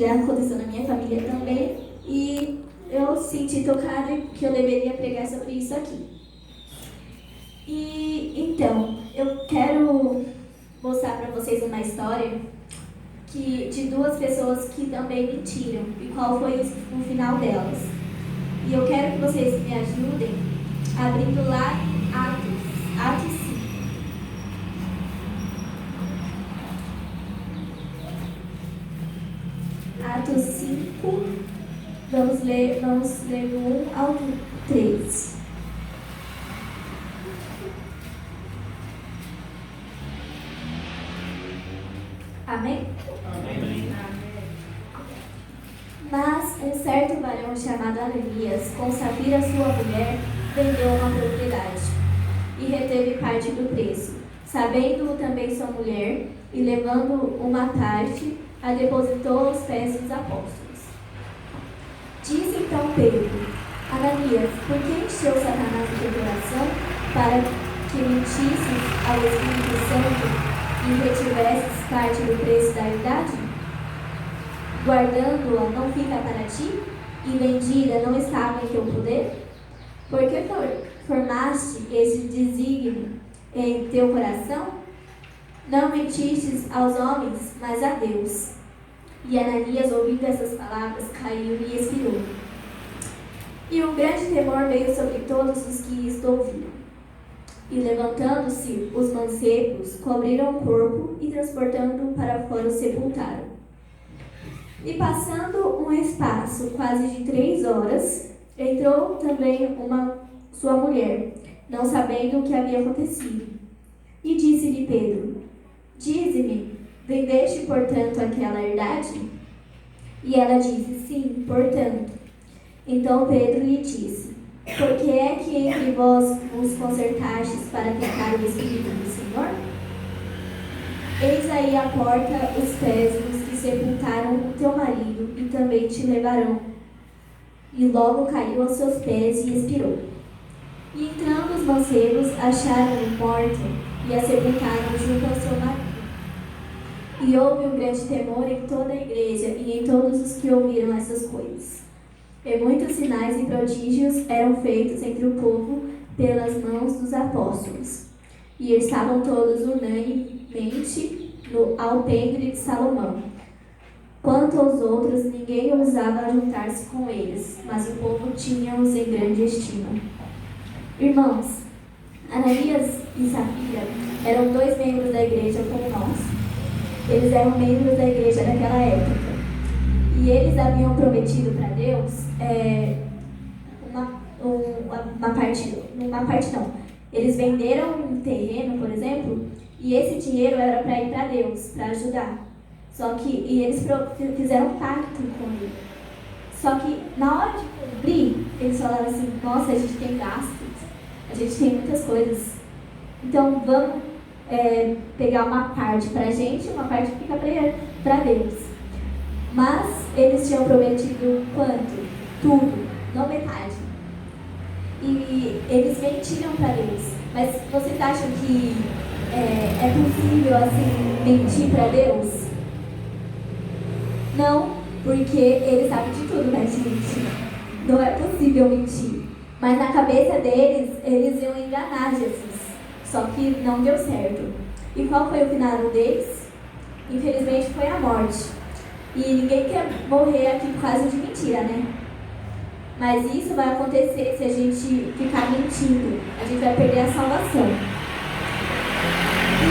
aconteceu na minha família também, e eu senti tocada que eu deveria pregar sobre isso aqui. E então, eu quero mostrar para vocês uma história de duas pessoas que também mentiram e qual foi o final delas. E eu quero que vocês me ajudem abrindo lá em Atos 5. Atos 5, vamos ler do 1 ao 3. Amém? Amém. Mas um certo varão chamado Ananias, com Safira sua mulher, vendeu uma propriedade e reteve parte do preço. Sabendo também sua mulher, e levando uma parte, a depositou aos pés dos apóstolos. Disse então Pedro: Ananias, por que encheu Satanás o teu coração para que mentisses ao Espírito Santo e retivesses parte do preço da herdade? Guardando-a não fica para ti, e vendida não estava em teu poder? Por que formaste esse desígnio em teu coração? Não mentistes aos homens, mas a Deus. E Ananias, ouvindo essas palavras, caiu e expirou. E um grande temor veio sobre todos os que isto ouviram. E levantando-se os mancebos, cobriram o corpo e transportando-o para fora o sepultaram. E passando um espaço quase de 3 horas, entrou também sua mulher, não sabendo o que havia acontecido. E disse-lhe Pedro: Dize-me, vendeste, portanto, aquela herdade? E ela disse: Sim, portanto. Então Pedro lhe disse: Por que é que entre vós vos concertastes para tentar o Espírito do Senhor? Eis aí à porta os pés dos que sepultaram o teu marido e também te levarão. E logo caiu aos seus pés e expirou. E entrando os mancebos, acharam-no morta e a sepultaram junto ao seu marido. E houve um grande temor em toda a igreja e em todos os que ouviram essas coisas. E muitos sinais e prodígios eram feitos entre o povo pelas mãos dos apóstolos. E estavam todos unanimemente no alpendre de Salomão. Quanto aos outros, ninguém ousava juntar-se com eles, mas o povo tinha-os em grande estima. Irmãos, Ananias e Safira eram 2 membros da igreja como nós. Eles eram membros da igreja daquela época. E eles haviam prometido para Deus uma parte não. Eles venderam um terreno, por exemplo, e esse dinheiro era para ir para Deus, para ajudar. E eles fizeram um pacto com ele. Só que na hora de cumprir, eles falaram assim: nossa, a gente tem gastos, a gente tem muitas coisas, então vamos pegar uma parte para a gente, uma parte fica para Deus. Mas eles tinham prometido quanto? Tudo, não metade. E eles mentiram para Deus. Mas vocês acham que é possível assim mentir para Deus? Não, porque eles sabem de tudo, né, gente? Não é possível mentir. Mas na cabeça deles, eles iam enganar Jesus. Só que não deu certo. E qual foi o final deles? Infelizmente foi a morte. E ninguém quer morrer aqui por causa de mentira, né? Mas isso vai acontecer se a gente ficar mentindo. A gente vai perder a salvação. E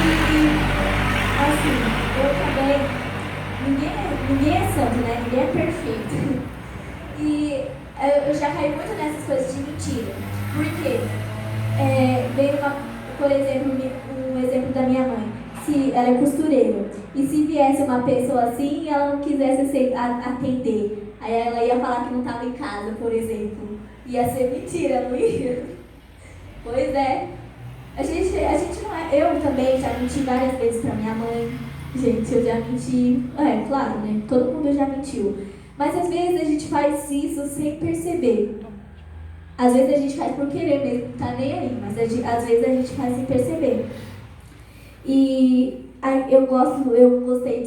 assim, eu também... Ninguém é santo, né? Ninguém é perfeito. E eu já caí muito nessas coisas de mentira. Por quê? Veio por exemplo, um exemplo da minha mãe. Se ela é costureira. E se viesse uma pessoa assim e ela não quisesse atender, aí ela ia falar que não estava em casa, por exemplo. Ia ser mentira, não ia? Pois é. A gente não é... Eu também já menti várias vezes pra minha mãe. Gente, eu já menti... claro, né? Todo mundo já mentiu. Mas às vezes a gente faz isso sem perceber. Às vezes a gente faz por querer mesmo, não tá nem aí. Mas às vezes a gente faz sem perceber. E eu gostei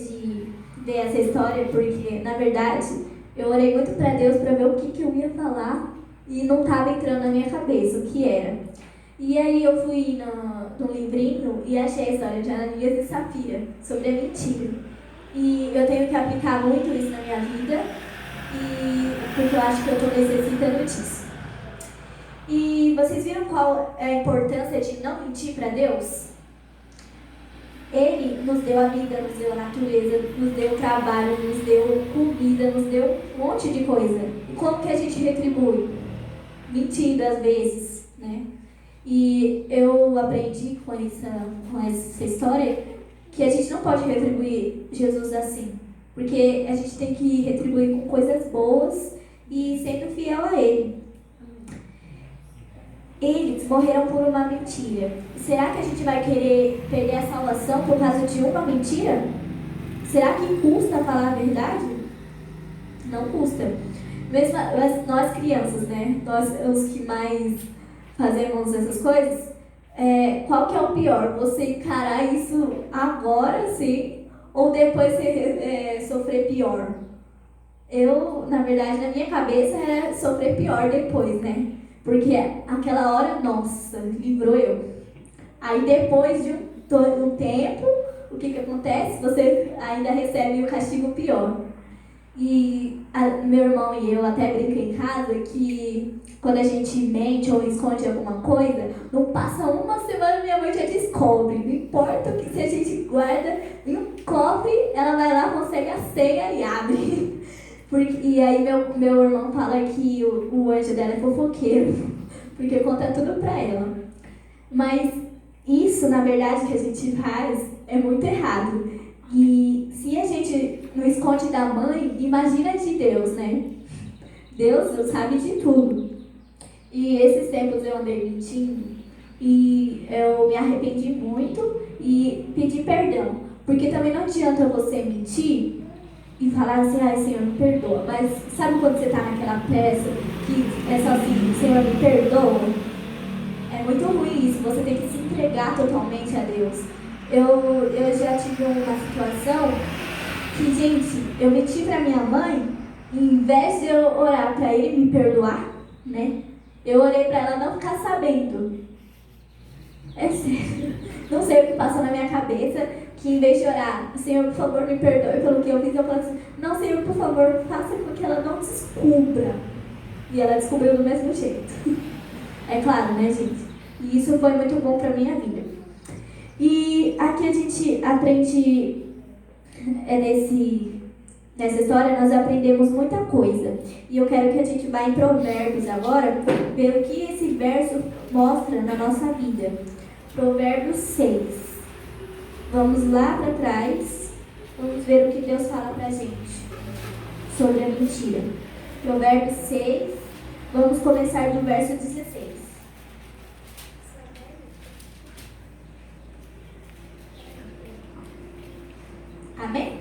ver essa história, porque, na verdade, eu orei muito para Deus para ver o que eu ia falar e não estava entrando na minha cabeça o que era. E aí eu fui no livrinho e achei a história de Ananias e Safira, sobre a mentira. E eu tenho que aplicar muito isso na minha vida, porque eu acho que eu estou necessitando disso. E vocês viram qual é a importância de não mentir para Deus? Ele nos deu a vida, nos deu a natureza, nos deu trabalho, nos deu comida, nos deu um monte de coisa. E como que a gente retribui? Mentindo às vezes, né? E eu aprendi com essa história que a gente não pode retribuir Jesus assim. Porque a gente tem que retribuir com coisas boas e sendo fiel a Ele. Eles morreram por uma mentira. Será que a gente vai querer perder a salvação por causa de uma mentira? Será que custa falar a verdade? Não custa. Mesmo nós crianças, né? Nós, os que mais fazemos essas coisas, qual que é o pior? Você encarar isso agora, sim, ou depois você sofrer pior? Eu, na verdade, na minha cabeça era sofrer pior depois, né? Porque aquela hora, nossa, livrou eu. Aí depois de um tempo, o que acontece? Você ainda recebe o castigo pior. E meu irmão e eu até brincam em casa que quando a gente mente ou esconde alguma coisa, não passa uma semana minha mãe já descobre. Não importa o que, se a gente guarda em um cofre, ela vai lá, consegue a senha e abre. E aí meu irmão fala que o anjo dela é fofoqueiro, porque conta tudo pra ela. Mas isso, na verdade, que a gente faz é muito errado. E se a gente não esconde da mãe, imagina de Deus, né? Deus sabe de tudo. E esses tempos eu andei mentindo e eu me arrependi muito e pedi perdão. Porque também não adianta você mentir e falar assim, ai Senhor, me perdoa. Mas sabe quando você está naquela peça que é só assim, Senhor, me perdoa? É muito ruim isso, você tem que se entregar totalmente a Deus. Eu já tive uma situação que, gente, eu menti pra minha mãe, e em vez de eu orar pra ele me perdoar, né? Eu orei pra ela não ficar sabendo. É sério. Não sei o que passou na minha cabeça, que em vez de orar, Senhor, por favor, me perdoe pelo que eu fiz, eu falei assim, não, Senhor, por favor, faça com que ela não descubra. E ela descobriu do mesmo jeito. É claro, né, gente? E isso foi muito bom pra minha vida. E aqui a gente aprende, nessa história nós aprendemos muita coisa. E eu quero que a gente vá em Provérbios agora, ver o que esse verso mostra na nossa vida. Provérbios 6. Vamos lá para trás, vamos ver o que Deus fala pra gente sobre a mentira. Provérbios 6, vamos começar do verso 16. Amém?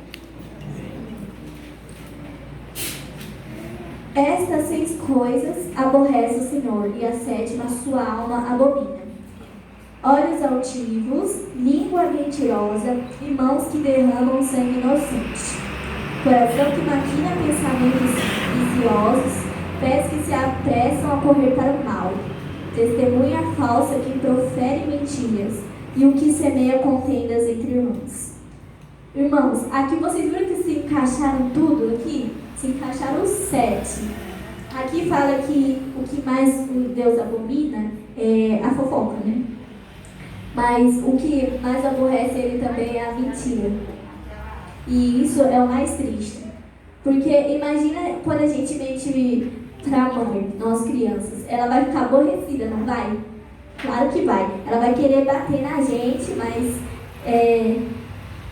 Estas 6 coisas aborrece o Senhor, e a 7ª sua alma abomina: olhos altivos, língua mentirosa e mãos que derramam sangue inocente, coração que maquina pensamentos viciosos, pés que se apressam a correr para o mal, testemunha falsa que profere mentiras, e o que semeia contendas entre irmãos. Irmãos, aqui vocês viram que se encaixaram tudo aqui? Se encaixaram os 7. Aqui fala que o que mais Deus abomina é a fofoca, né? Mas o que mais aborrece ele também é a mentira. E isso é o mais triste. Porque imagina quando a gente mente pra mãe, nós crianças. Ela vai ficar aborrecida, não vai? Claro que vai. Ela vai querer bater na gente, mas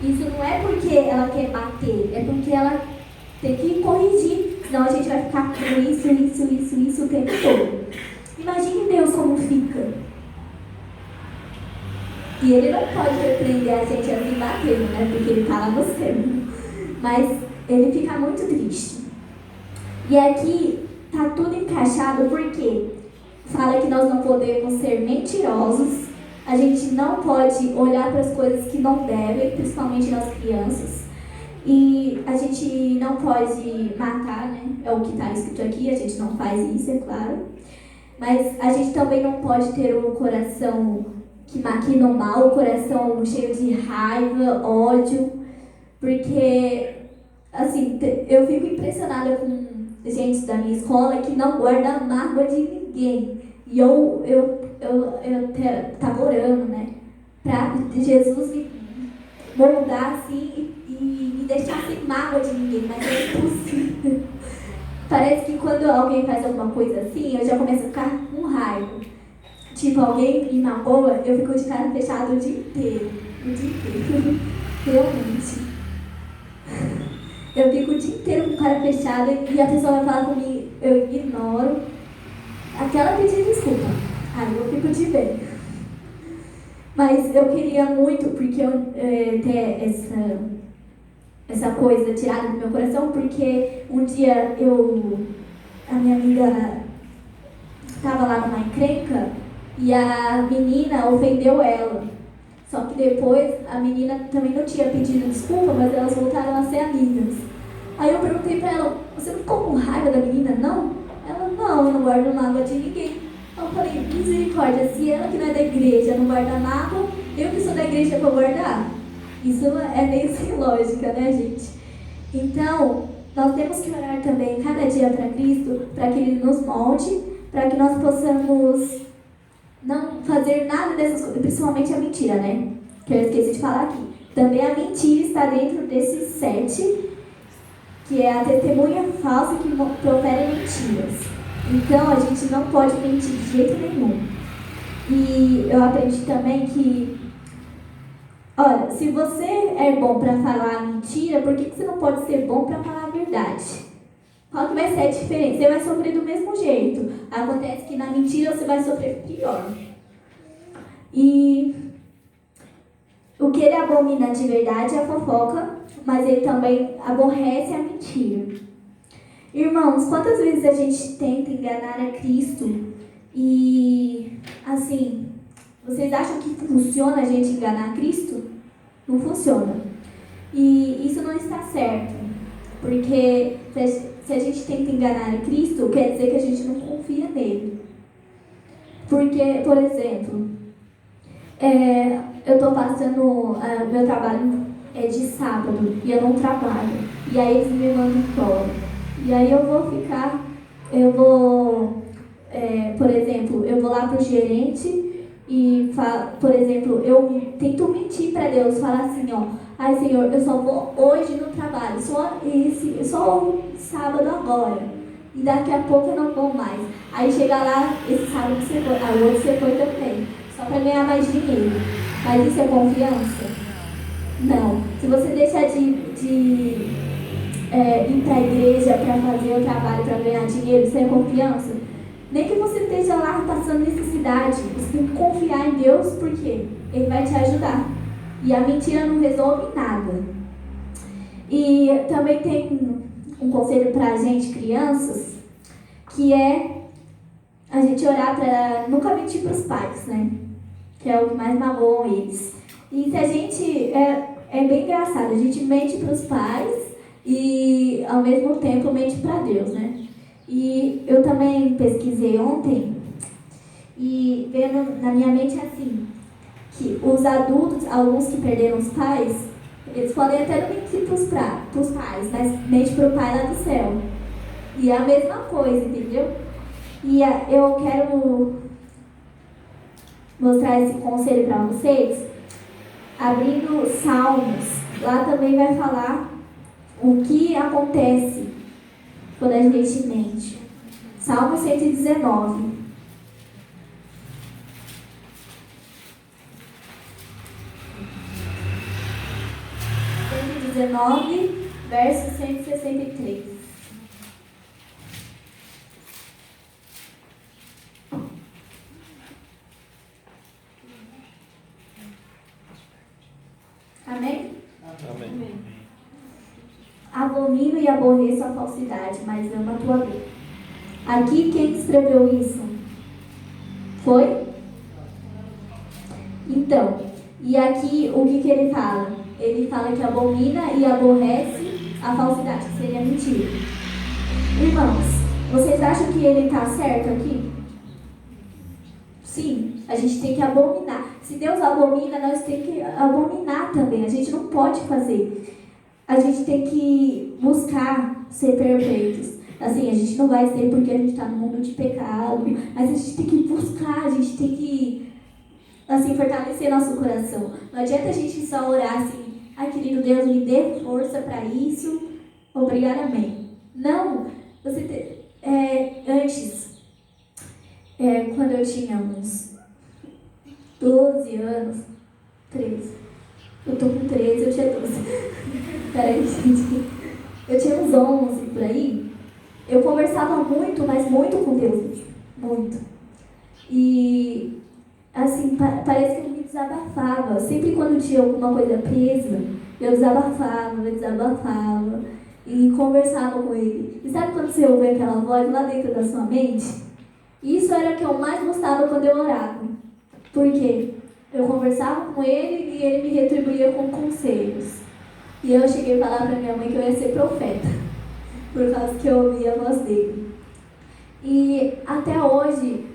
isso não é porque ela quer bater, é porque ela tem que corrigir, senão a gente vai ficar com isso o tempo todo. Imagine Deus como fica. E ele não pode repreender a gente assim batendo, né? Porque ele tá lá no céu. Mas ele fica muito triste. E aqui tá tudo encaixado porque fala que nós não podemos ser mentirosos. A gente não pode olhar para as coisas que não devem, principalmente nas crianças. E a gente não pode matar, né? É o que está escrito aqui, a gente não faz isso, é claro. Mas a gente também não pode ter um coração que maquina o mal, um coração cheio de raiva, ódio, porque, assim, eu fico impressionada com gente da minha escola que não guarda mágoa de ninguém. E eu tava orando, né, pra Jesus me moldar assim e me deixar sem mágoa de ninguém, mas é impossível. Parece que quando alguém faz alguma coisa assim, eu já começo a ficar com raiva. Tipo, alguém me magoa, eu fico de cara fechada o dia inteiro. O dia inteiro. Realmente. Eu fico o dia inteiro com cara fechada e a pessoa vai falar comigo, eu ignoro. Até ela pedir desculpa. Aí eu fico de bem. Mas eu queria muito, porque eu ter essa coisa tirada do meu coração, porque um dia a minha amiga estava lá numa encrenca e a menina ofendeu ela. Só que depois a menina também não tinha pedido desculpa, mas elas voltaram a ser amigas. Aí eu perguntei pra ela, você não ficou com raiva da menina, não? Ela, não, eu não guardo mágoa de ninguém. Eu falei, misericórdia, se ela que não é da igreja não guarda mágoa, eu que sou da igreja vou guardar? Isso é meio sem lógica, né, gente? Então, nós temos que orar também cada dia para Cristo, para que Ele nos molde, para que nós possamos não fazer nada dessas coisas, principalmente a mentira, né? Que eu esqueci de falar aqui. Também a mentira está dentro desses 7, que é a testemunha falsa que profere mentiras. Então, a gente não pode mentir de jeito nenhum. E eu aprendi também que, olha, se você é bom para falar mentira, por que você não pode ser bom para falar a verdade? Qual que vai ser a diferença? Você vai sofrer do mesmo jeito. Acontece que na mentira você vai sofrer pior. E o que ele abomina de verdade é a fofoca, mas ele também aborrece a mentira. Irmãos, quantas vezes a gente tenta enganar a Cristo e, assim, vocês acham que funciona a gente enganar a Cristo? Não funciona. E isso não está certo, porque se a gente tenta enganar a Cristo, quer dizer que a gente não confia nele. Porque, por exemplo, eu estou passando, meu trabalho é de sábado e eu não trabalho. E aí eles me mandam embora. E aí por exemplo, eu vou lá pro gerente e, por exemplo, eu tento mentir para Deus, falar assim, ó, ai Senhor, eu só vou hoje no trabalho, só sábado agora. E daqui a pouco eu não vou mais. Aí chega lá, esse sábado você foi, o outro você foi também, só para ganhar mais dinheiro. Mas isso é confiança? Não. Se você deixar de ir para a igreja para fazer o trabalho para ganhar dinheiro, isso é confiança? Nem que você esteja lá passando necessidade, você tem que confiar em Deus, porque Ele vai te ajudar. E a mentira não resolve nada. E também tem um conselho para a gente, crianças, que é a gente orar para nunca mentir para os pais, né? Que é o que mais magoam eles. E se a gente... É bem engraçado, a gente mente para os pais e ao mesmo tempo mente para Deus, né? E eu também pesquisei ontem e veio na minha mente assim, que os adultos, alguns que perderam os pais, eles podem até não mentir para os pais, mas mente para o pai lá do céu. E é a mesma coisa, entendeu? E eu quero mostrar esse conselho para vocês, abrindo Salmos. Lá também vai falar o que acontece quando a gente mente. Salmo 119. 119, verso 163. Amém? Amém. Abomino e aborreço a falsidade, mas amo a tua lei. Aqui quem escreveu isso? Foi? Então, e aqui o que ele fala? ele fala que abomina e aborrece a falsidade, que seria mentira. Irmãos, vocês acham que ele está certo aqui? Sim, a gente tem que abominar. Se Deus abomina, nós temos que abominar também. A gente não pode fazer. A gente tem que buscar ser perfeitos. Assim, a gente não vai ser porque a gente está no mundo de pecado, mas a gente tem que buscar, a gente tem que, assim, fortalecer nosso coração. Não adianta a gente só orar assim, ai, querido Deus, me dê força para isso, obrigado, amém. Não, antes, quando eu tinha uns 12 anos, 13, eu tô com 13, eu tinha 12. Peraí, gente, eu tinha uns 11 por aí. Eu conversava muito, mas muito com Deus, muito. E, assim, parece que eu me desabafava. Sempre quando tinha alguma coisa presa, eu desabafava e conversava com ele. E sabe quando você ouve aquela voz lá dentro da sua mente? Isso era o que eu mais gostava quando eu orava. Por quê? Eu conversava com ele e ele me retribuía com conselhos. E eu cheguei a falar para minha mãe que eu ia ser profeta, por causa que eu ouvia a voz dele. E até hoje,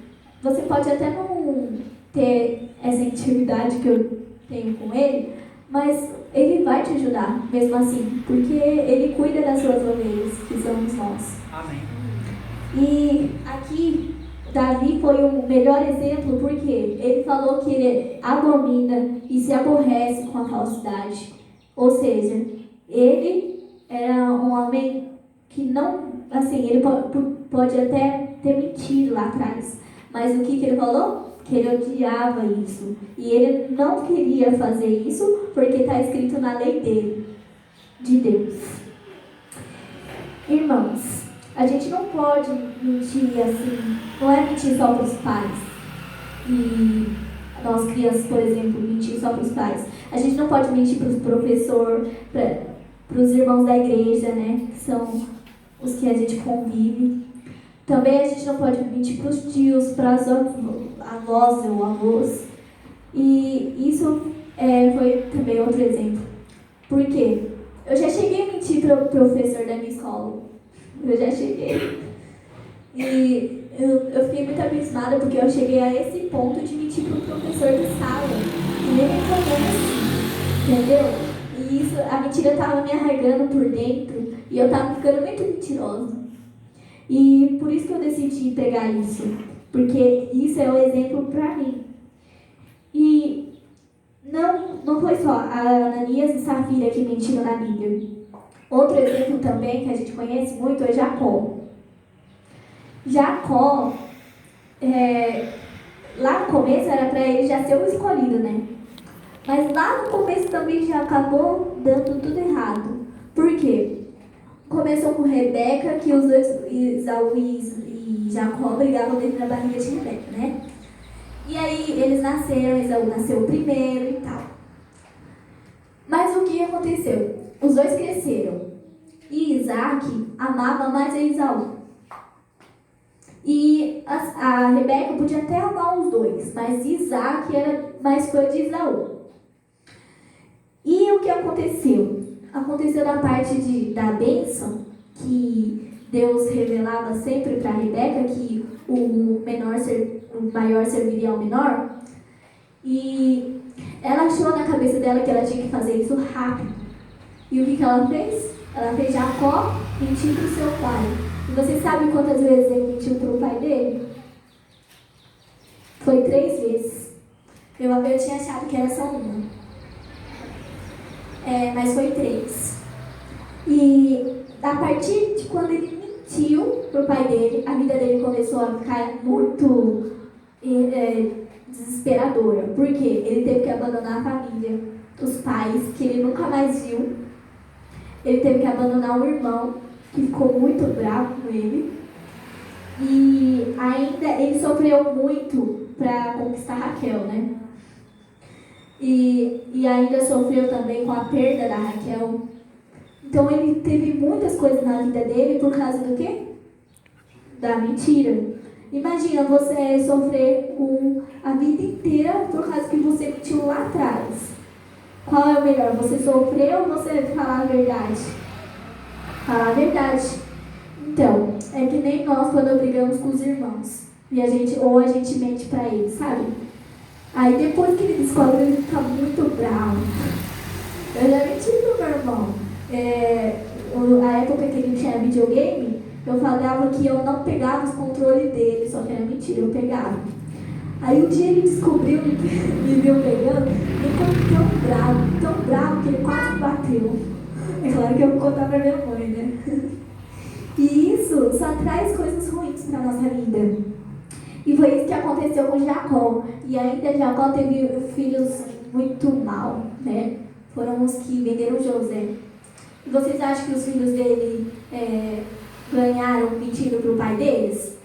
você pode até não ter essa intimidade que eu tenho com ele, mas ele vai te ajudar, mesmo assim, porque ele cuida das suas ovelhas, que somos nós. Amém. E aqui, Davi foi o melhor exemplo, porque ele falou que ele abomina e se aborrece com a falsidade. Ou seja, ele era um homem que não, assim, ele pode até ter mentido lá atrás, mas o que ele falou? Que ele odiava isso. E ele não queria fazer isso porque está escrito na lei dele, de Deus. Irmãos, a gente não pode mentir assim, não é mentir só para os pais. E nós crianças, por exemplo, mentir só para os pais. A gente não pode mentir para os professores, para os irmãos da igreja, né? Que são os que a gente convive. Também a gente não pode mentir para os tios, para as avós ou avós. E isso foi também outro exemplo. Por quê? Eu já cheguei a mentir para o professor da minha escola. Eu já cheguei. E eu fiquei muito abismada porque eu cheguei a esse ponto de mentir para o professor de sala. E ele me conhece, entendeu? E isso, a mentira estava me arraigando por dentro e eu estava ficando muito mentirosa. E por isso que eu decidi pegar isso, porque isso é um exemplo para mim. E não foi só a Ananias e Safira que mentiram na Bíblia. Outro exemplo também que a gente conhece muito é Jacó. Jacó, lá no começo era para ele já ser o escolhido, né? Mas lá no começo também já acabou dando tudo errado. Por quê? Começou com Rebeca, que os dois, Esaú e Jacó, brigavam dentro da barriga de Rebeca, né? E aí eles nasceram, Esaú nasceu primeiro e tal. Mas o que aconteceu? Os dois cresceram. E Isaac amava mais a Esaú. E a Rebeca podia até amar os dois, mas Isaac era mais fã de Esaú. E o que aconteceu? Aconteceu na parte da bênção, que Deus revelava sempre para Rebeca que o maior serviria ao menor. E ela achou na cabeça dela que ela tinha que fazer isso rápido. E o que ela fez? Ela fez Jacó mentir para o seu pai. E você sabe quantas vezes ele mentiu para o pai dele? Foi 3 vezes. Eu tinha achado que era só uma. Mas foi 3. E a partir de quando ele mentiu pro pai dele, a vida dele começou a ficar muito desesperadora. Por quê? Ele teve que abandonar a família, os pais, que ele nunca mais viu. Ele teve que abandonar um irmão, que ficou muito bravo com ele. E ainda ele sofreu muito para conquistar Raquel, né? E ainda sofreu também com a perda da Raquel. Então ele teve muitas coisas na vida dele por causa do quê? Da mentira. Imagina você sofrer a vida inteira por causa que você mentiu lá atrás. Qual é o melhor? Você sofrer ou você falar a verdade? Falar a verdade. Então, é que nem nós quando brigamos com os irmãos. E a gente mente pra eles, sabe? Aí depois que ele descobre, ele fica muito bravo. Eu já menti pro meu irmão. A época que ele tinha videogame, eu falava que eu não pegava os controles dele, só que era mentira, eu pegava. Aí um dia ele descobriu, me viu pegando, e ficou tão bravo, que ele quase me bateu. É claro que eu vou contar pra minha mãe, né? E isso só traz coisas ruins pra nossa vida. E foi isso que aconteceu com Jacó. E ainda Jacó teve filhos muito mal, né? Foram os que venderam José. E vocês acham que os filhos dele ganharam mentindo para o pai deles?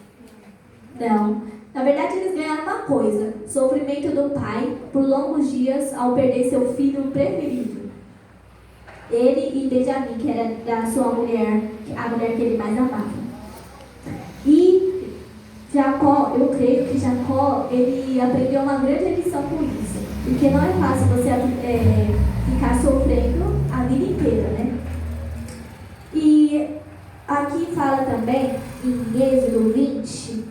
Não. Na verdade, eles ganharam uma coisa: sofrimento do pai por longos dias ao perder seu filho preferido. Ele e Benjamim, que era da sua mulher, a mulher que ele mais amava. E Jacó, eu creio que Jacó, ele aprendeu uma grande lição com isso. Porque não é fácil você ficar sofrendo a vida inteira, né? E aqui fala também, em Êxodo 20,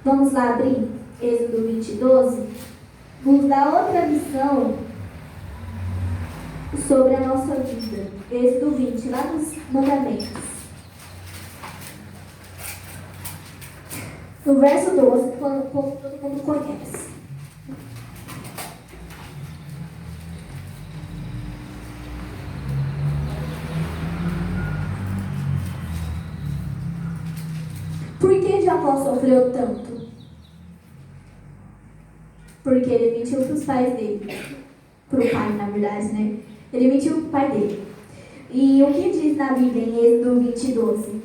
vamos lá abrir, Êxodo 20, 12, nos dá outra lição sobre a nossa vida. Êxodo 20, lá nos mandamentos. No verso 12, quando todo mundo conhece. Por que Jacó sofreu tanto? Porque ele mentiu para os pais dele. Para o pai, na verdade, né? Ele mentiu para o pai dele. E o que diz na Bíblia em Êxodo 20, 12?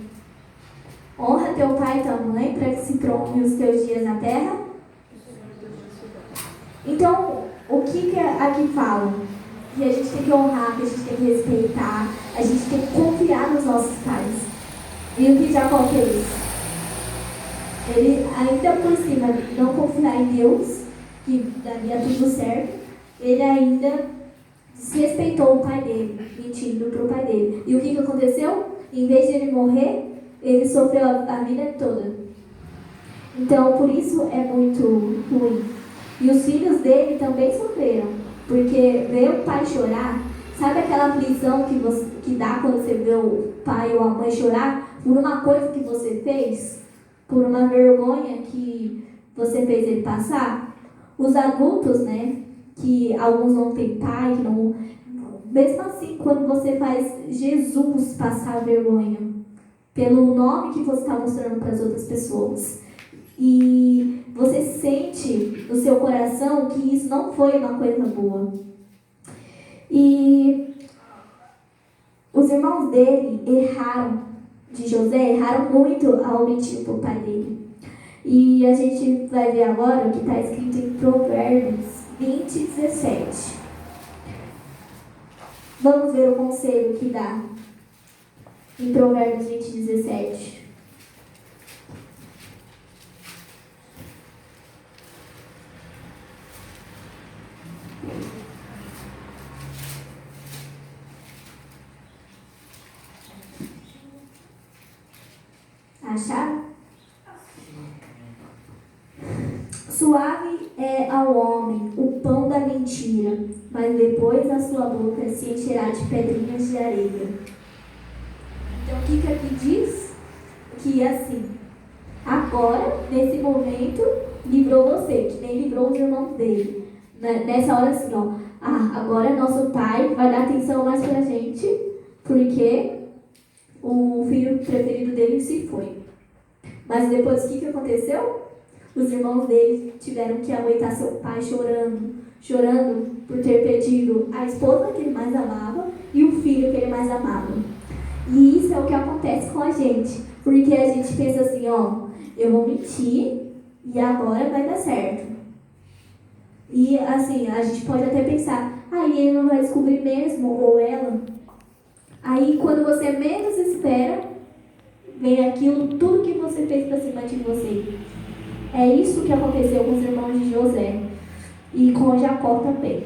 Honra teu pai e tua mãe para que se prolonguem os teus dias na terra. Então, o que aqui fala? Que a gente tem que honrar, que a gente tem que respeitar, a gente tem que confiar nos nossos pais. E o que Jacó fez? Ele, ainda por cima de não confiar em Deus, que daria tudo certo, ele ainda desrespeitou o pai dele, mentindo para o pai dele. E o que aconteceu? Em vez de ele morrer, ele sofreu a vida toda. Então, por isso é muito ruim. E os filhos dele também sofreram, porque ver o pai chorar, sabe aquela aflição que dá quando você vê o pai ou a mãe chorar por uma coisa que você fez? Por uma vergonha que você fez ele passar? Os adultos, né, que alguns não têm pai, que não... Mesmo assim, quando você faz Jesus passar vergonha, pelo nome que você está mostrando para as outras pessoas, e você sente no seu coração que isso não foi uma coisa boa. E os irmãos dele de José, erraram muito ao mentir para o pai dele. E a gente vai ver agora o que está escrito em Provérbios 20, 17. Vamos ver o conselho que dá em Provérbios 20, 17. Acharam? Suave é ao homem o pão da mentira, mas depois a sua boca se encherá de pedrinhas de areia. Então o que aqui diz? Que assim, agora, nesse momento, livrou você, que nem livrou os irmãos dele. Nessa hora assim, ó, agora nosso pai vai dar atenção mais pra gente, porque o filho preferido dele se foi. Mas depois o que aconteceu? Os irmãos dele tiveram que aguentar seu pai chorando por ter perdido a esposa que ele mais amava e o filho que ele mais amava. E isso é o que acontece com a gente, porque a gente pensa assim, ó, eu vou mentir e agora vai dar certo. E assim, a gente pode até pensar, ele não vai descobrir mesmo, ou ela. Aí quando você menos espera, vem aquilo, tudo que você fez pra cima de você. É isso que aconteceu com os irmãos de José e com Jacó também.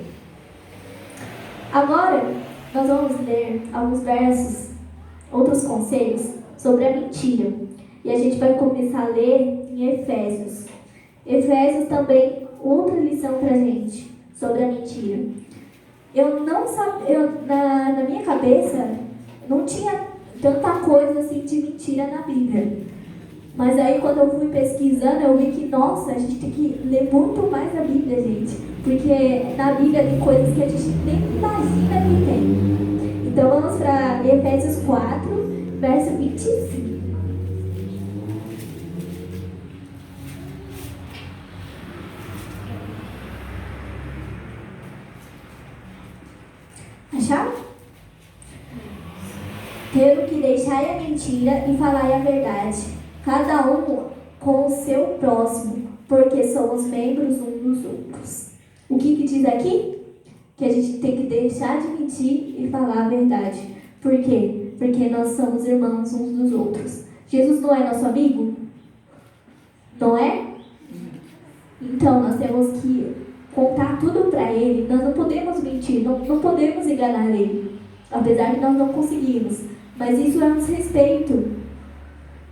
Agora, nós vamos ler alguns versos, outros conselhos sobre a mentira. E a gente vai começar a ler em Efésios. Efésios também, outra lição pra gente sobre a mentira. Eu não sabia, na minha cabeça, não tinha tanta coisa assim de mentira na Bíblia. Mas aí quando eu fui pesquisando, eu vi que, nossa, a gente tem que ler muito mais a Bíblia, gente. Porque na Bíblia tem coisas que a gente nem imagina que tem. Então vamos para Efésios 4, verso 25. Acharam? Tendo que deixai a mentira e falai a verdade, cada um com o seu próximo, porque somos membros uns dos outros. O que diz aqui? Que a gente tem que deixar de mentir e falar a verdade. Por quê? Porque nós somos irmãos uns dos outros. Jesus não é nosso amigo? Não é? Então nós temos que contar tudo para Ele. Nós não podemos mentir, não podemos enganar Ele. Apesar que nós não conseguimos. Mas isso é um desrespeito.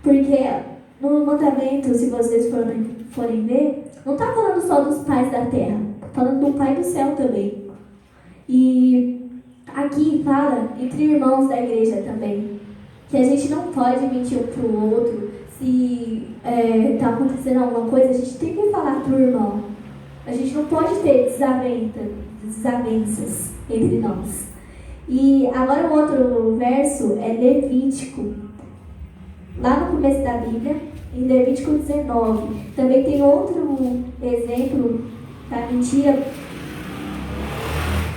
Porque no mandamento, se vocês forem ver, não está falando só dos pais da terra. Está falando do Pai do céu também. E aqui fala entre irmãos da igreja também. Que a gente não pode mentir um para o outro. Se está acontecendo alguma coisa, a gente tem que falar para o irmão. A gente não pode ter desavenças entre nós. E agora o outro verso é Levítico. Lá no começo da Bíblia, em Levítico 19. Também tem outro exemplo da mentira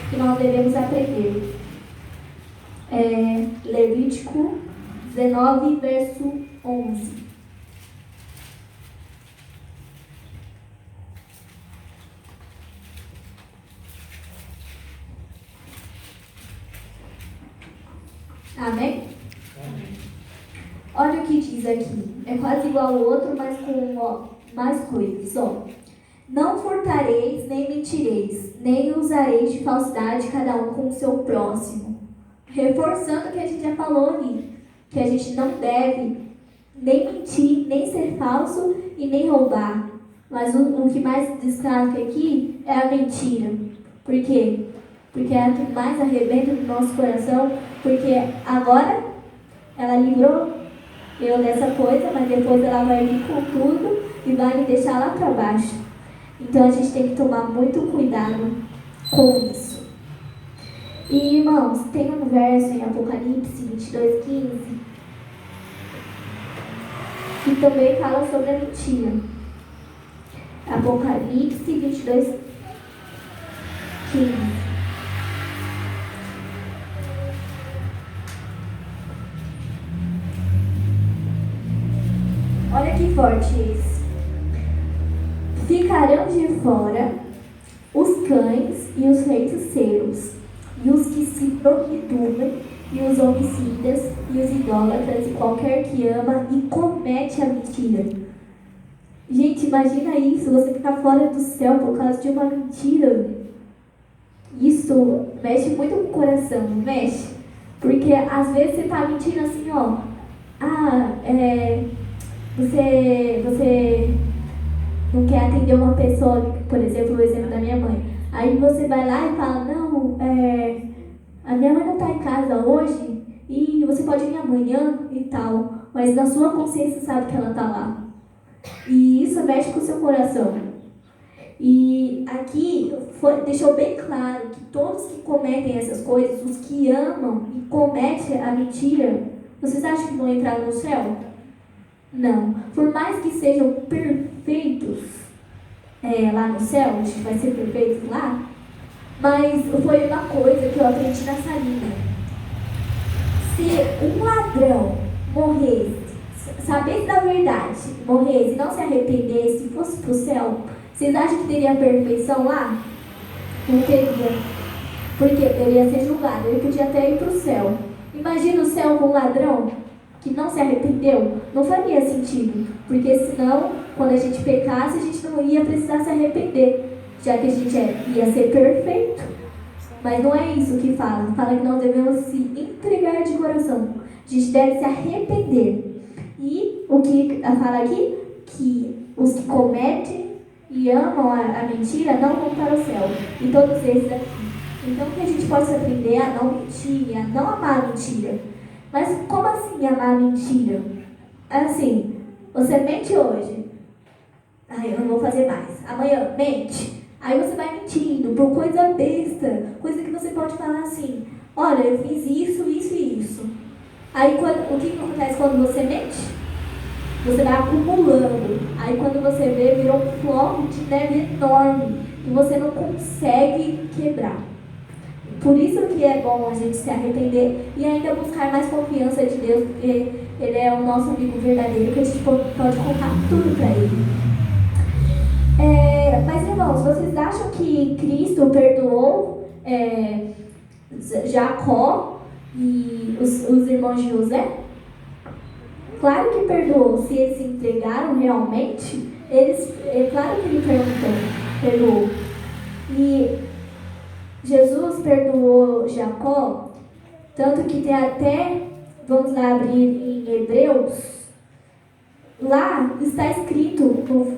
que nós devemos aprender. Levítico 19, verso 11. Amém? Olha o que diz aqui. É quase igual ao outro, mas com mais coisas. Não furtareis, nem mentireis, nem usareis de falsidade, cada um com o seu próximo. Reforçando o que a gente já falou ali. Que a gente não deve nem mentir, nem ser falso e nem roubar. Mas o que mais destaca aqui é a mentira. Por quê? Porque é a que mais arrebenta no nosso coração. Porque agora ela livrou eu dessa coisa, mas depois ela vai vir com tudo e vai me deixar lá para baixo. Então a gente tem que tomar muito cuidado com isso. E irmãos, tem um verso em Apocalipse 22:15 que também fala sobre a mentira. Apocalipse 22:15. Olha que forte isso. Ficarão de fora os cães e os feiticeiros, e os que se prostituem, e os homicidas, e os idólatras, e qualquer que ama e comete a mentira. Gente, imagina isso, você ficar fora do céu por causa de uma mentira. Isso mexe muito com o coração, não mexe? Porque às vezes você tá mentindo assim, você não quer atender uma pessoa, por exemplo, o exemplo da minha mãe. Aí você vai lá e fala, não, a minha mãe não está em casa hoje e você pode vir amanhã e tal. Mas na sua consciência sabe que ela está lá. E isso mexe com o seu coração. E aqui deixou bem claro que todos que cometem essas coisas, os que amam e cometem a mentira, vocês acham que vão entrar no céu? Não. Por mais que sejam perfeitos lá no céu, a gente vai ser perfeitos lá, mas foi uma coisa que eu aprendi na Salina. Se um ladrão morresse, sabesse da verdade, morresse e não se arrependesse e fosse para o céu, vocês acham que teria perfeição lá? Não teria. Porque ele ia ser julgado, ele podia até ir para o céu. Imagina o céu com um ladrão que não se arrependeu, não faria sentido, porque senão, quando a gente pecasse, a gente não ia precisar se arrepender, já que a gente ia ser perfeito. Mas não é isso que fala. Fala que nós devemos se entregar de coração. A gente deve se arrepender. E o que fala aqui? Que os que cometem e amam a mentira não vão para o céu. E todos esses aqui. Então que a gente possa aprender a não mentir, a não amar a mentira. Mas como assim amar a mentira? Assim, você mente hoje. Ai, eu não vou fazer mais. Amanhã, mente. Aí você vai mentindo por coisa besta. Coisa que você pode falar assim: olha, eu fiz isso, isso e isso. Aí o que acontece quando você mente? Você vai acumulando. Aí quando você vê, virou um floco de neve enorme. E você não consegue quebrar. Por isso que é bom a gente se arrepender e ainda buscar mais confiança de Deus, porque Ele é o nosso amigo verdadeiro, que a gente pode contar tudo para Ele. Mas, irmãos, vocês acham que Cristo perdoou Jacó e os irmãos de José? Claro que perdoou. Se eles se entregaram realmente, claro que Ele perdoou. E Jesus perdoou Jacó, tanto que tem até, vamos lá abrir em Hebreus, lá está escrito,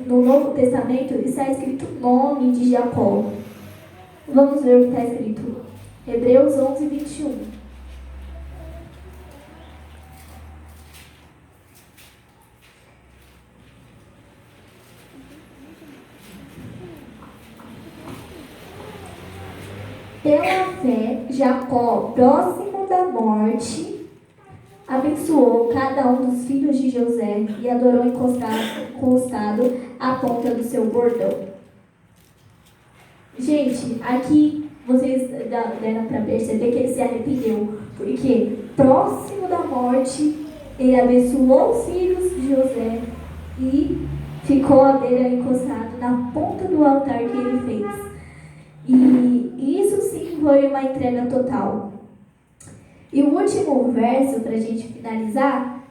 no Novo Testamento, está escrito o nome de Jacó. Vamos ver o que está escrito. Hebreus 11, 21. Pela fé, Jacó, próximo da morte, abençoou cada um dos filhos de José e adorou encostado à ponta do seu bordão. Gente, aqui vocês deram para perceber que ele se arrependeu, porque próximo da morte, ele abençoou os filhos de José e ficou à beira encostado na ponta do altar que ele fez. E isso sim foi uma entrega total. E o último verso, para a gente finalizar,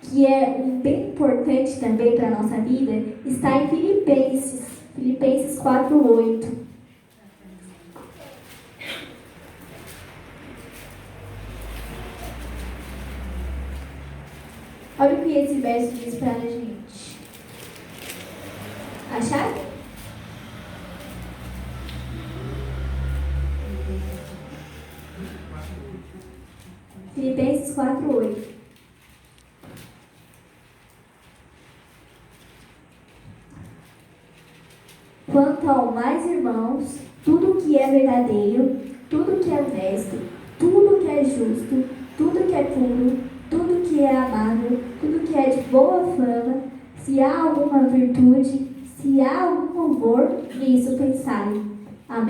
que é bem importante também para a nossa vida, está em Filipenses 4:8. Olha o que esse verso diz para a gente. Acharam? Filipenses 4:8. Quanto ao mais, irmãos, tudo que é verdadeiro, tudo que é honesto, tudo que é justo, tudo que é puro, tudo que é amável, tudo que é de boa fama, se há alguma virtude, se há algum louvor, nisso pensai. Amém.